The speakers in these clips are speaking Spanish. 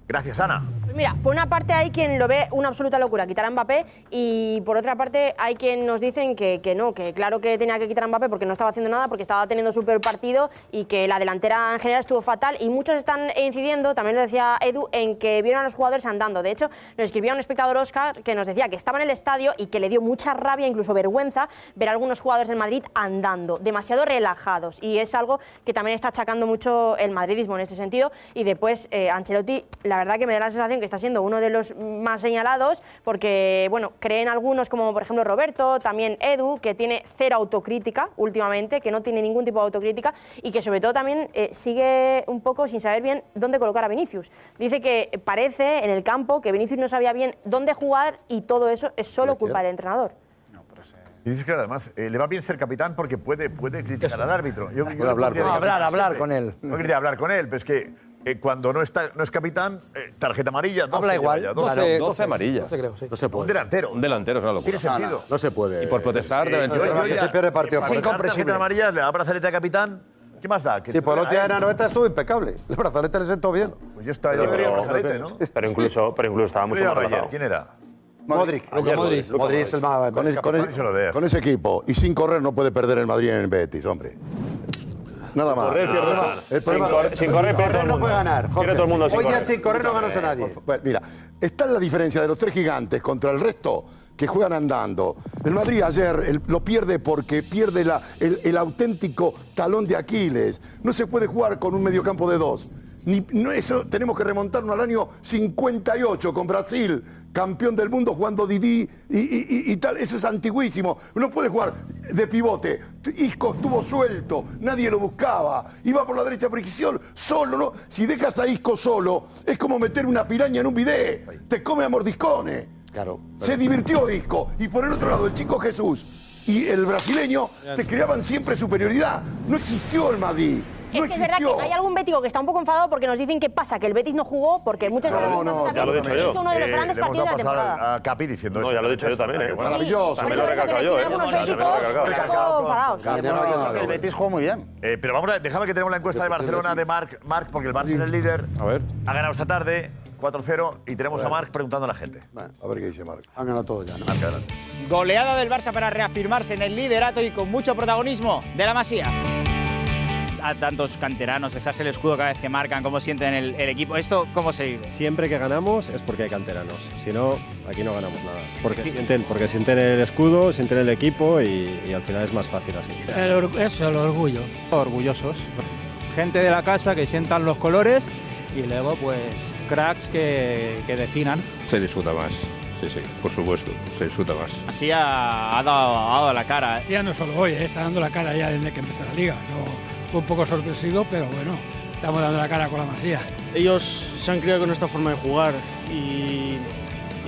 Gracias, Ana. Pues mira, por una parte hay quien lo ve una absoluta locura, quitar a Mbappé, y por otra parte hay quien nos dicen que no, que claro que tenía que quitar a Mbappé porque no estaba haciendo nada, porque estaba teniendo su peor partido y que la delantera en general estuvo fatal, y muchos están incidiendo, también lo decía Edu, en que vieron a los jugadores andando. De hecho, nos escribía un espectador, Óscar, que nos decía que estaba en el estadio y que le dio mucha rabia, incluso vergüenza, ver a algunos jugadores del Madrid andando, demasiado relajados, y es algo que también está achacando mucho el madridismo en este sentido. Y después Ancelotti, la verdad que me da la sensación que está siendo uno de los más señalados, porque, bueno, creen algunos, como por ejemplo Roberto, también Edu, que tiene cero autocrítica últimamente, que no tiene ningún tipo de autocrítica, y que sobre todo también sigue un poco sin saber bien dónde colocar a Vinicius. Dice que parece en el campo que Vinicius no sabía bien dónde jugar, y todo eso es solo culpa del entrenador. Y dices que además le va bien ser capitán porque puede criticar al árbitro. Yo hablar con él. No quería hablar con él, pero es que cuando no es capitán, tarjeta amarilla, 12. Habla igual. 12 amarillas. 12 creo, sí. No se puede. Un delantero. Un delantero es una locura. Tiene sentido. No se puede. Y por protestar deben ser. Se pierde partido. Por tarjeta amarilla, le da brazalete a capitán. ¿Qué más da? Sí, por otro día en Anoeta estuvo impecable. El brazalete le sentó bien. Pues yo quería brazalete, ¿no? Pero incluso estaba mucho más relajado. ¿Quién era? Modric. Modric es el más... Con ese equipo y sin correr no puede perder el Madrid en el Betis, hombre. Nada más. Sin correr pierde no puede ganar. Pierde todo el mundo sin Hoy ya correr. sin correr no ganas a nadie. Bueno, mira, está la diferencia de los tres gigantes contra el resto que juegan andando. El Madrid ayer lo pierde porque pierde el auténtico talón de Aquiles. No se puede jugar con un mediocampo de dos. Eso tenemos que remontarnos al año 58 con Brasil, campeón del mundo, jugando Didi y tal. Eso es antiguísimo. No puede jugar de pivote. Isco estuvo suelto, nadie lo buscaba. Iba por la derecha por izquierda, solo. ¿No? Si dejas a Isco solo, es como meter una piraña en un bidet. Te come a mordiscones. Claro. Se divirtió Isco. Y por el otro lado, el chico Jesús y el brasileño te creaban siempre superioridad. No existió el Madrid. Es que es verdad que hay algún bético que está un poco enfadado porque nos dicen que pasa, que el Betis no jugó porque muchas veces ya lo he dicho yo. es uno de los grandes partidos de la temporada. A Capi diciendo No, ya lo he dicho yo también. Maravilloso. También lo he recalcado yo. Algunos béticos un poco enfadados. El Betis jugó muy bien. Pero vamos a déjame que tenemos la encuesta de Barcelona de Marc, porque el Barça es el líder. A ver. Ha ganado esta tarde 4-0 y tenemos a Marc preguntando a la gente. A ver qué dice Marc. Han ganado todo ya, ¿no? Marc, adelante. Goleada del Barça para reafirmarse en el liderato y con mucho protagonismo de la Masía. A tantos canteranos, besarse el escudo cada vez que marcan, cómo sienten el equipo. ¿Esto cómo se vive? Siempre que ganamos es porque hay canteranos. Si no, aquí no ganamos nada. Porque sienten el escudo, sienten el equipo y al final es más fácil así. Eso, el orgullo. Orgullosos. Gente de la casa que sientan los colores y luego, pues, cracks que definan. Se disfruta más. Sí, por supuesto, se disfruta más. Así ha dado la cara. Ya no solo hoy, está dando la cara ya desde que empezó la liga. No, fue un poco sorpresivo, pero bueno, estamos dando la cara con la Masía. Ellos se han criado con esta forma de jugar y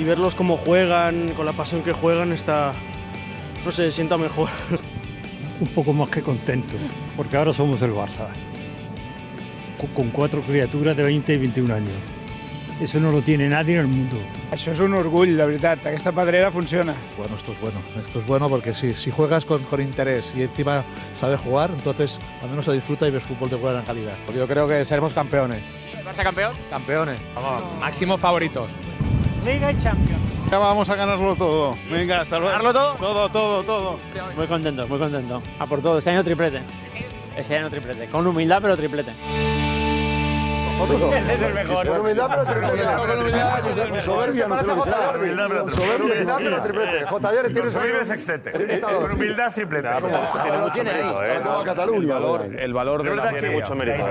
verlos cómo juegan, con la pasión que juegan, no sé, sienta mejor. Un poco más que contento, porque ahora somos el Barça, con 4 criaturas de 20 y 21 años. Eso no lo tiene nadie en el mundo. Eso es un orgullo, la verdad, que esta padrera funciona. Bueno, esto es bueno porque si juegas con interés y encima sabes jugar, entonces al menos se disfruta y ves fútbol de buena calidad. Yo creo que seremos campeones. ¿El Barça campeón? Campeones. Vamos, máximos favoritos. Liga y Champions. Ya vamos a ganarlo todo. Venga, hasta luego. ¿Ganarlo todo? Todo. Muy contento. A por todo, este año triplete. Este año triplete, con humildad pero triplete. Este es el mejor. Con humildad, pero soberbia, no se lo que sea. Soberbia, pero triplete. J. Con soberbia sextete. Con humildad triplete. Tiene mucho mérito, El valor de la tiene mucho mérito.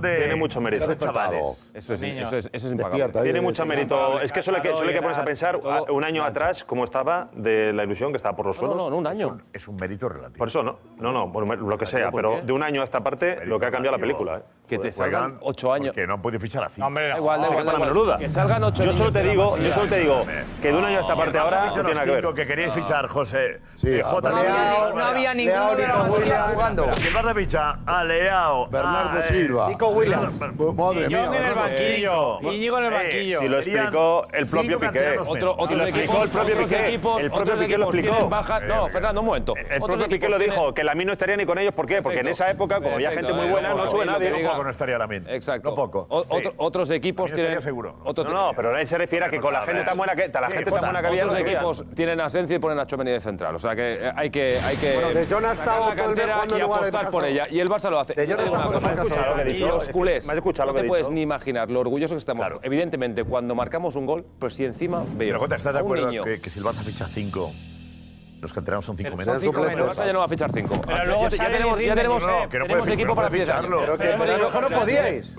Tiene mucho mérito. Chavales. Eso es impagable. Tiene mucho mérito. Es que solo hay que ponerse a pensar un año atrás cómo estaba de la ilusión que estaba por los suelos. No, un año. Es un mérito relativo. Por eso no, bueno, lo que sea, pero de un año a esta parte lo que ha cambiado la película. Que te salgan 8 años. Porque no han podido fichar a 5. Hombre, Da igual. Para menor duda. Que salgan 8 Yo niños solo te de la digo Masía. que de un año a esta parte ahora no tiene nada que ver. Que queréis fichar, José. J. No había ninguno de la Masía jugando. El Barça ficha a Leao, Bernardo Silva. Nico Williams. Madre mía. en el banquillo. Íñigo en el banquillo. Si lo explicó el propio Piqué. Otros explicó el propio Piqué. El propio Piqué lo explicó. No, Fernando, un momento. El propio Piqué lo dijo, que Lamine no estaría ni con ellos. ¿Por qué? Porque en esa época, como había gente muy buena, no sube nadie. poco no estaría Lamine. Exacto. No poco. Otros equipos Estaría tienen. seguro. No, pero él se refiere a que con la gente tan buena que había. Otros equipos tienen a Asensio y ponen a Tchouaméni de central. O sea que hay que. Bueno, De Jong ha estado sacar la todo el mes cantera jugando y en lugar de apostar por Picasso. ella. Y el Barça lo hace. De Jong Te digo está una jugando cosa, en Picasso. y los culés. Me has escuchado lo No que te he puedes dicho. ni imaginar lo orgullosos que estamos. Evidentemente, cuando marcamos un gol, pues si encima Pero veo Jota, ¿estás de a un acuerdo niño. que si el Barça ficha 5, los canteranos son 5 Son menos? cinco El Barça ya no va a fichar 5. Pero luego Ya sale tenemos y rinde. No, que no tenemos puede- equipo no para puede 10 ficharlo. años. Pero que no podíais.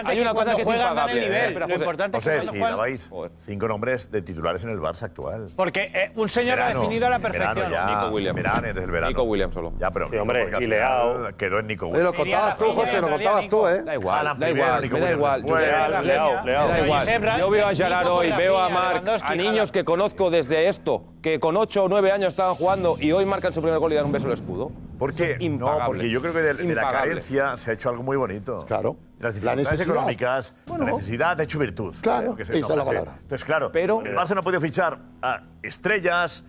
Hay una cosa que es cuando juegan dan el impagable. nivel. Espera, Lo José. importante es que José, cuando si juegan... dabais 5 nombres de titulares en el Barça actual. Porque un señor lo ha Verano, definido a la en verano perfección. ya, Nico Williams. Verano, desde el verano. Nico Williams solo. Ya, pero Sí, hombre, porque al y final Leao. quedó en Nico Oye, Williams. lo contabas tú, José, lo contabas tú, ¿eh? Da igual, Haaland da primero, igual, Nico me da Williams igual. después. Josep, Leao. me da igual. Josep, Yo veo a Nico, Gerard hoy, veo a Marc, Lewandowski, a niños Haaland. que conozco desde esto, que con 8 o 9 años estaban jugando y hoy marcan su primer gol y dan un beso al escudo. ¿Por qué? No, Impagable. porque yo creo que de la Impagable. carencia se ha hecho algo muy bonito. Claro. Las La dificultades necesidad. económicas, la necesidad ha hecho virtud. Claro, Creo que esa es la frase. palabra. Entonces, claro, Pero- el Barça no ha podido fichar a estrellas,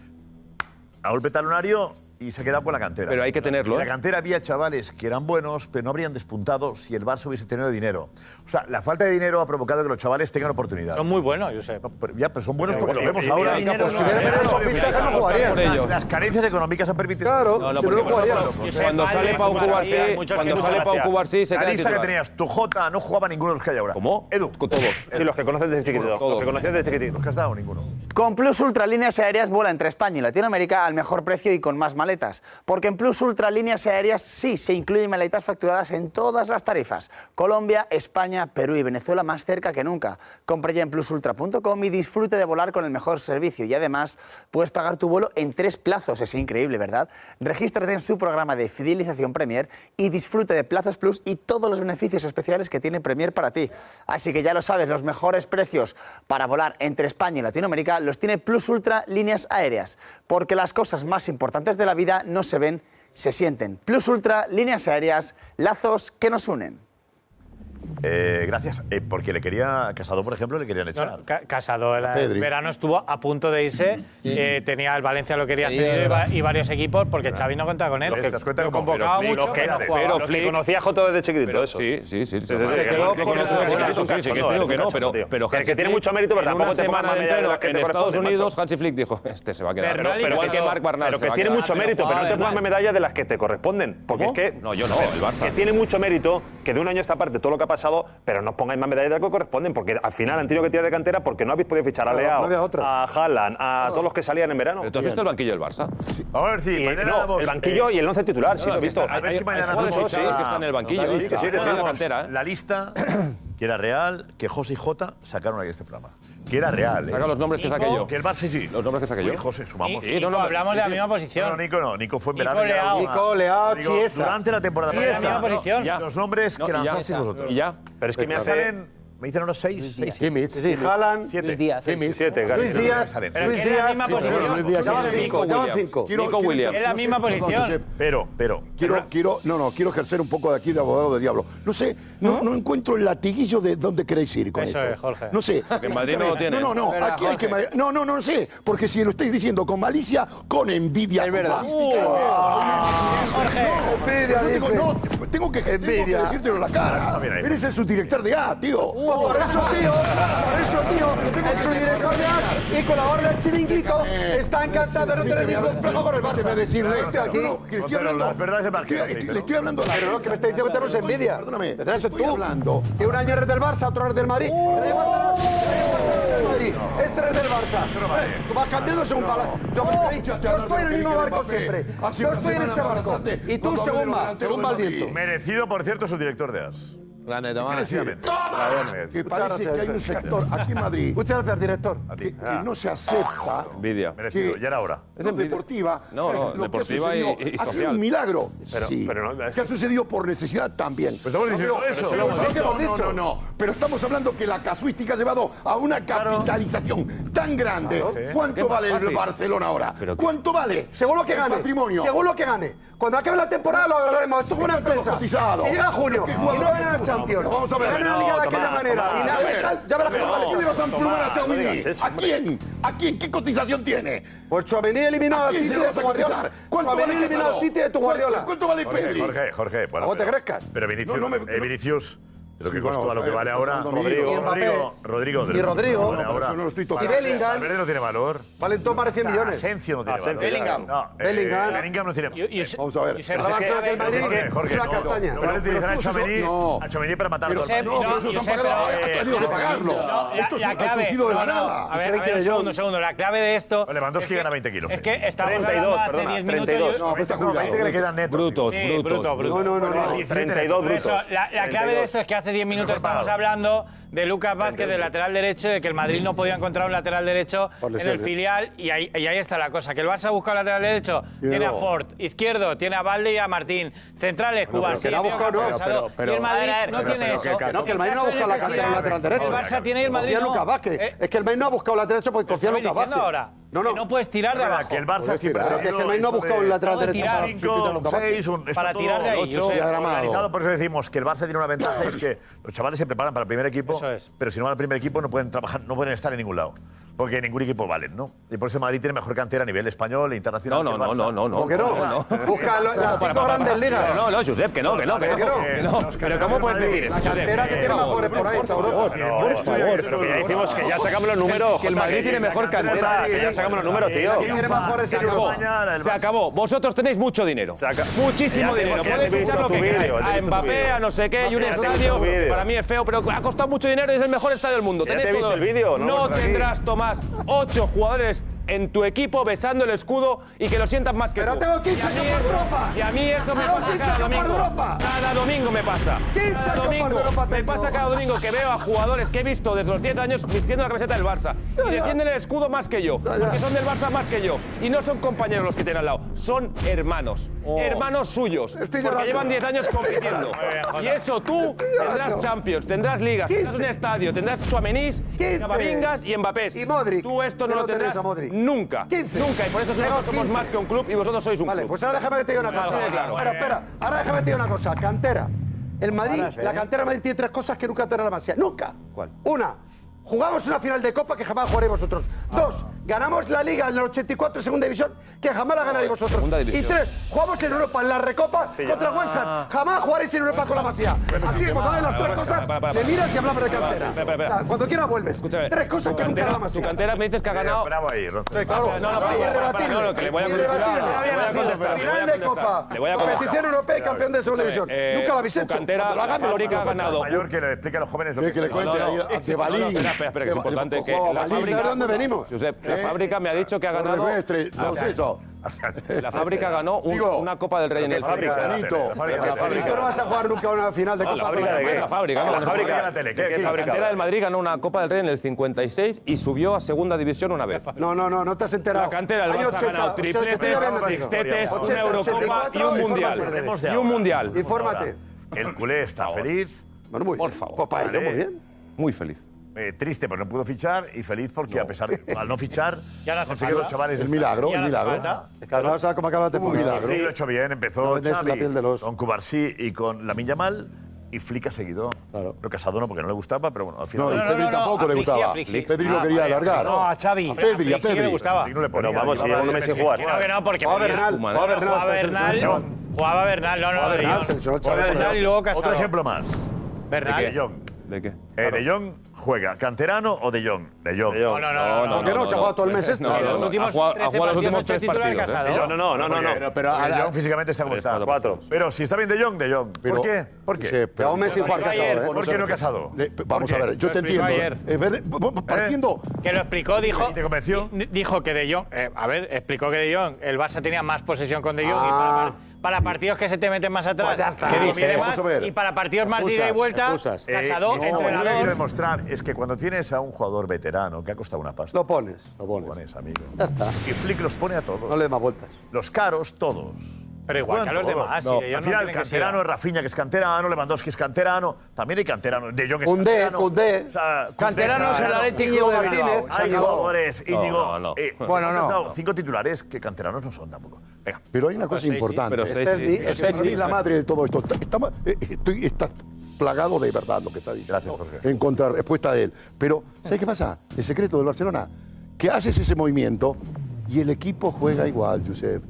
a golpe talonario y se ha quedado con la cantera. Pero hay que tenerlo, En ¿eh? la cantera había chavales que eran buenos, pero no habrían despuntado si el Barça hubiese tenido dinero. O sea, la falta de dinero ha provocado que los chavales tengan oportunidad. Son muy buenos, Josep. Pero son buenos porque lo vemos ahora. Si hubiera tenido esos fichajes no jugarían. Por ello. Las carencias económicas han permitido. Claro, No, no, si no, porque no jugarían. Cuando sale Pau Cubarsí, muchos cuando que sale muchas Pau gracias. Cubarsí se La queda lista que titular. tenías, tu Jota, no jugaba ninguno de los que hay ahora. ¿Cómo? Edu. Todos. Sí, los que conocen desde chiquitito. Todos. Los que conocían desde chiquitito. Los que has dado, ninguno. Con Plus Ultra Líneas Aéreas vuela entre España y Latinoamérica al mejor precio y con más maletas. Porque en Plus Ultra Líneas Aéreas sí se incluyen maletas facturadas en todas las tarifas. Colombia, España, Perú y Venezuela más cerca que nunca. Compra ya en plusultra.com y disfrute de volar con el mejor servicio. Y además puedes pagar tu vuelo en 3 plazos. Es increíble, ¿verdad? Regístrate en su programa de fidelización Premier y disfrute de Plazos Plus y todos los beneficios especiales que tiene Premier para ti. Así que ya lo sabes, los mejores precios para volar entre España y Latinoamérica los tiene Plus Ultra Líneas Aéreas, porque las cosas más importantes de la vida no se ven, se sienten. Plus Ultra Líneas Aéreas, lazos que nos unen. Gracias. Porque le quería. Casado, por ejemplo, le querían echar. Casado el Pedri. verano estuvo a punto de irse. Tenía el Valencia lo quería cedido y varios equipos porque Xavi no contaba con él. Los que te das cuenta Lo como- convocaba pero mucho, los que- pero no pero jugaba. Los que conocía a Jota desde chiquitito, eso. Sí, sí, sí. Se quedó Yo con conozco el- a Hansi es un Flick, sí, que cachondo, digo que es no, un cachondo, tío. pero Que Hansi tiene Flick, mucho mérito, pero en tampoco una te pongas semana más de medalla de entreno las que en te Estados corresponden, Unidos, macho. Hansi Flick dijo, este se va a quedar. Bernal Igual se que quedó. Marc Barnal Pero se que va a tiene quedar. mucho mérito, pero no te Además. pongas medallas de las que te corresponden. Porque ¿Cómo? es que. No, yo no, el Barça. Que tiene mucho mérito, que de un año a esta parte todo lo que ha pasado, pero no os pongáis más medallas de las que corresponden, porque al final han tenido que tirar de cantera porque no habéis podido fichar a Claro, Leao, no había otra. a Haaland, a todos los que salían en verano. Pero tú has visto el banquillo del Barça. Vamos a ver si Y, mañana no, damos, el banquillo y el 11 titular, sí lo he visto. A ver si mañana jugadores damos fichados que están en el banquillo. la Sí, lista. que sí, Mañana la damos cantera, ¿eh? la lista que era real, que José y Jota sacaron aquí este programa. Que era real, Saca los nombres que saqué yo. Que el Barça sí. Los nombres que saqué yo. Uy, José, sumamos. Sí, no, no, hablamos de la misma No, posición. Nico no. Nico fue en Nico verano. y era Leao. una- Nico Leao, Digo, Chiesa. Durante la temporada Sí, es la misma pasada. posición. Ya. Los nombres No, que y ya. lanzasteis vosotros. Y ya. Pero es que me Me hace. salen, me dicen ahora 6. Kimmich, sí, Haaland, 7. Siete, casi. Luis Díaz, Salen. Pero Luis que es la Díaz, misma sí, posición. Luis Díaz, ya van Nico 5, ya van Williams. 5. Nico Williams. Es la misma posición. Pero. Quiero ejercer un poco de abogado del diablo. No sé, no encuentro el latiguillo de dónde queréis ir con Eso esto. es, Jorge. No sé. Porque en Madrid no lo tiene. No, Verdad, aquí hay que. Jorge. No sé. Porque si lo estáis diciendo con malicia, con envidia. Es verdad. Tengo que decírtelo en la cara. bien ahí. Eres el subdirector de A, tío. Por eso, tío, el subdirector de AS y colaborador del Chiringuito está encantado de no tener ningún complejo con el Barça. Déjame decirle Estoy aquí. que estoy Pero hablando. las verdades de Marquero, sí, Le estoy hablando a la Pero no, que me está diciendo que tenemos envidia. Perdóname. Detrás de Estoy tú. hablando. Que un año eres del Barça, otro eres del Madrid. Pero igual será del Madrid. Este eres del Barça. Tú vas cambiando según palabras. Yo estoy en el mismo barco siempre. Yo estoy en este barco. Y tú según va el viento. Merecido, por cierto, su director de AS. Grande, Tomás. Merecidamente. Que parece que hay un sector aquí en Madrid Muchas gracias, director. A ti. que no se acepta. Envidia. Merecido. que- Ya era hora. Es No, envidia. deportiva. No, lo que ha deportiva y sucedido ha sido social. un milagro. Pero- sí. pero no- que ha sucedido por necesidad también. Pues estamos diciendo eso. Pero es lo que hemos dicho. No. Pero estamos hablando que la casuística ha llevado a una capitalización tan grande. ¿Cuánto Qué vale fácil. el Barcelona ahora? ¿Cuánto vale? Según lo que El gane. patrimonio. Según lo que gane. Cuando acabe la temporada lo hablaremos. Esto es una empresa. cotizado. Si llega junio y no viene a echar Champions. Vamos a ver. Gana la Liga de aquella manera. Y ya verás cómo vale. ¿Quién le vas a emplumar a Tchouaméni? eso, ¿A quién? ¿A quién? ¿Qué cotización tiene? Pues Tchouaméni eliminó al quién City se lo de vas tu a Guardiola. cotizar? ¿Cuánto Tchouaméni vale eliminó al Casado? City de tu Guardiola. ¿Cuánto vale Pedri? Jorge. Bueno, ¿Cómo te crezcas? Pero Vinicius, No, no me- Vinicius, de lo que Sí, costó bueno, a lo que vale ahora. Rodrigo. Y Mbappé. Rodrigo. Y Rodrigo. Vale ahora. Eso no lo estoy Y tocando. Bellingham. Valverde no tiene valor. Valen todos más de 100 millones. Asensio no tiene valor. Bellingham. No, Bellingham. Bellingham no tiene valor. Vamos a ver. Josep, Ahora va a ser que el Madrid Jorge, es una no, castaña. No vale utilizar a Tchouaméni no. para matar a Pero, todo el no, mundo. pero esos han Josep, pagado, pero- han tenido que pagarlo. Esto ha surgido de la nada. A ver, un segundo. La clave de esto. Lewandowski gana 20 kilos. Es que estamos 32, hablando hace perdona, 10 minutos. 32. No, pero está No, 20 que le quedan netos. Brutos, Sí, brutos. No. 32 Por eso, brutos. la clave de esto es que hace 10 minutos estamos hablando de Lucas Vázquez, del lateral derecho, de que el Madrid no podía encontrar un lateral derecho en el filial, y ahí está la cosa. Que el Barça ha buscado lateral derecho, tiene a Ford, izquierdo, tiene a Valde y a Martín, centrales, Cubarsí, que no ha buscado, no, y el Madrid no tiene eso. No, que el Madrid no ha buscado la cantera del lateral derecho. El Barça tiene y el Madrid Confía en no. Lucas Vázquez. Es que el Madrid no ha buscado lateral derecho porque confía en Lucas Vázquez. ahora. No. Que no puedes tirar de abajo. Que el Barça siempre Pero que es que el Madrid no ha buscado un lateral Puede derecho tirar para sustituir a 5, Lucas Vázquez. 6, Para tirar de ahí, 8 Josep. organizado. Por eso decimos que el Barça tiene una ventaja, es que los chavales se preparan para el primer equipo, Eso es. pero si no van al primer equipo no pueden trabajar, no pueden estar en ningún lado. Porque ningún equipo vale, ¿no? Y por eso el Madrid tiene mejor cantera a nivel español e internacional. No. ¿Por qué no? Busca las 5 grandes ligas. No, Josep, que no. Pero ¿cómo puedes decir eso? La cantera que tiene mejores por ahí, está Europa. Por favor. Pero que ya decimos que ya sacamos los números. Que el Madrid tiene mejor cantera. Que ya sacamos los números, tío. ¿Quién tiene mejores en Europa? Se acabó. Vosotros tenéis mucho dinero. Muchísimo Ya te dinero. hemos Podéis visto fichar lo tu que vídeo, queráis. te he A visto tu Mbappé, vídeo. a no sé qué, y un Ya te he visto estadio. tu vídeo. Para mí es feo, pero ha costado mucho dinero y es el mejor estadio del mundo. Ya Tenéis te he visto todo. el vídeo, ¿no? No Por aquí. tendrás, Tomás, 8 jugadores en tu equipo besando el escudo y que lo sientan más que Pero tú. tengo 15 Y a mí Copas de eso- Europa. Y a mí eso me Tengo pasa 15 cada Copas de domingo. Europa. Cada domingo me pasa. 15 Cada Copas de domingo Europa me tengo. pasa cada domingo que veo a jugadores que he visto desde los 10 años vistiendo la camiseta del Barça y defienden el escudo más que yo, porque son del Barça más que yo. Y no son compañeros los que tienen al lado, son hermanos. Hermanos suyos. Estoy Porque llorando. llevan 10 años compitiendo. Y eso tú tendrás llorando. Champions, tendrás ligas, 15. tendrás un estadio, tendrás Tchouaménis, 15. Camavingas y Mbappés. Y Modric. Tú esto no Que lo no tenés tendrás a Modric. nunca. 15. Nunca. Y por eso Tengo nosotros somos 15. más que un club y vosotros sois un Vale, club. pues ahora déjame que te diga una cosa. claro. Espera. Ahora déjame que te diga una cosa. Cantera. El Madrid, la cantera del Madrid tiene 3 cosas que nunca tendrá la Masía. ¡Nunca! ¿Cuál? Una, jugamos una final de Copa que jamás jugaréis vosotros. 2, ganamos la Liga en el 84 Segunda División que jamás la ganaréis vosotros. Segunda Y División. 3, jugamos en Europa en la Recopa contra el West Ham. Jamás jugaréis en Europa con la Masía. Así que cuando ven las 3 cosas, me miras y hablamos de cantera. Espera. O sea, cuando quieras vuelves. Escúchame. 3 cosas que nunca hará la Tu Masía. cantera me dices que ha ganado. Bravo ahí, Ronzo. Sí, claro. No, que le voy a contestar. Final de Copa, Le voy a contestar. competición europea y campeón de Segunda División. Nunca lo habéis tu hecho. cantera, Cuando lo hagan, me lo Fábrica ha ganado. Mayor que le explique a los jóvenes lo Que le cuente ahí de Balín. Espera, que es importante que la ¿Sabes de fábrica. dónde venimos? Josep, la fábrica me ha dicho que ha ganado. No sé eso. La fábrica ganó Sigo. una Copa del Rey en el fábrica. Benito. ¿Y tú no vas a jugar nunca una final de Copa? ¿La fábrica de qué? La fábrica, ¿no? La fábrica de la tele. ¿Qué La fábrica? cantera del Madrid ganó una Copa del Rey en el 56 y subió a Segunda División una vez. No te has enterado. La cantera del Año Barça ha ganado 80, tripletes, 80, sextetes, 80, una Eurocopa y 84, un Mundial. infórmate. Y un Mundial. Infórmate. El culé está feliz, Bueno, muy Por bien. favor. Pues para ello, muy bien. Muy feliz. triste porque no pudo fichar y feliz porque a pesar de al no fichar, Ya no hace ha conseguido falta. los chavales. El milagro, Ya el no hace milagro. falta. Ahora sabes cómo acaba la temporada. Sí, lo ha hecho bien. No Empezó vendes Xavi la piel del oso. con Cubarsí y con Lamine Yamal y Flick ha seguido. Claro. Pero Casado no, porque no le gustaba, pero bueno, al final. No, y Pedri tampoco le gustaba. Pedri lo quería alargar. No, a Xavi. A Pedri, a Sí que le Pedri. gustaba. Flick no le ponía. Pero vamos, si llevaba llega un de mes sin Messi. jugar. No, que no, porque Jugaba Bernal. Jugaba Bernal. Jugaba hasta el Bernal. selección. Jugaba Bernal, no, Jugaba De Bernal, Jong. se lesionó Jugaba Xavi. Bernal y luego Casado. Otro ejemplo más. Bernal. De Jong. ¿De qué? ¿De Jong juega canterano o De Jong? De Jong. No, no. ¿Por qué no? Se ha jugado todo el mes esto. No, Los últimos ha jugado 13 los últimos partidos 3 titular partidos. Casado. No. Pero De Jong físicamente está como está. 4. Pero si está bien De Jong, De Jong. Pero- ¿Por qué? ¿Por qué? Sí, pero- Lleva un mes sin jugar Ayer, Casado, ¿eh? ¿Por qué no Casado? Vamos a ver, yo Lo te explicó entiendo. ayer. Partiendo. Que lo explicó, dijo. ¿Y te convenció? Dijo que De Jong. A ver, explicó que De Jong. El Barça tenía más posesión con De Jong. Y para partidos que se te meten más atrás. Pues ya está. Que ¿Qué conviene dices? más, Vamos a ver. y para partidos más de ida y vuelta. Casado, Lo que quiero entrenador. demostrar es que cuando tienes a un jugador veterano que ha costado una pasta, Lo pones. lo pones, amigo. Ya está. Y Flick los pone a todos. No le des más vueltas. Los caros, todos. Pero igual Juegan que a los todos. demás. No, Si De Jong al no final, quieren que canterano siga. es Rafinha, que es canterano, Lewandowski es canterano, también hay canterano, De Jong es Koundé, canterano. Koundé. O sea, Canteranos en el Atlético de Bilbao. Hay jugadores, Íñigo. no. Bueno, no. 5 titulares que canteranos no son tampoco. Venga. Pero hay una cosa importante. pero Este seis, es sí. mi- este es mi- la madre de todo esto. plagado de verdad lo que está diciendo. Gracias, Jorge. En contrarrespuesta de él. Pero, ¿sabes qué pasa? El secreto del Barcelona, que haces ese movimiento y el equipo juega igual, Josep.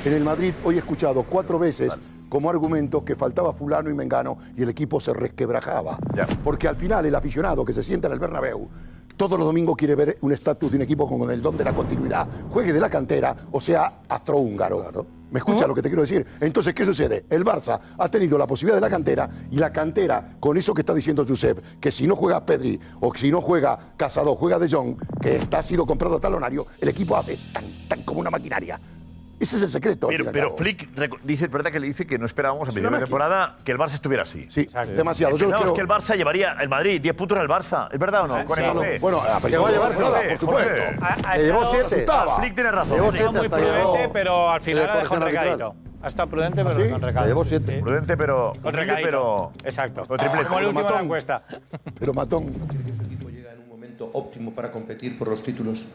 En el Madrid hoy he escuchado 4 veces como argumento que faltaba fulano y mengano y el equipo se resquebrajaba. Porque al final el aficionado que se sienta en el Bernabéu todos los domingos quiere ver un estatus de un equipo con el don de la continuidad, juegue de la cantera o sea astrohúngaro. ¿Me escucha lo que te quiero decir? Entonces, ¿qué sucede? El Barça ha tenido la posibilidad de la cantera y la cantera, con eso que está diciendo Josep, que si no juega Pedri o si no juega Casado, juega De Jong, que ha sido comprado a talonario, el equipo hace tan como una maquinaria. Ese es el secreto. Pero Flick dice, es verdad que le dice que no esperábamos a principio de temporada que el Barça estuviera así. Sí, demasiado. Yo creo que el Barça llevaría, el Madrid, 10 puntos al Barça. ¿Es verdad o no? Con Mbappé. Bueno, que va a llevarse nada, por supuesto. Le llevó 7. Flick tiene razón. Ha estado muy prudente, pero al final ha dejado un recadito. Ha estado prudente, pero con recadito. Llevó 7. Prudente, pero. Con recadito. Exacto. Como el último de la encuesta. Pero matón. ¿Cree que su equipo llega en un momento óptimo para competir por los títulos?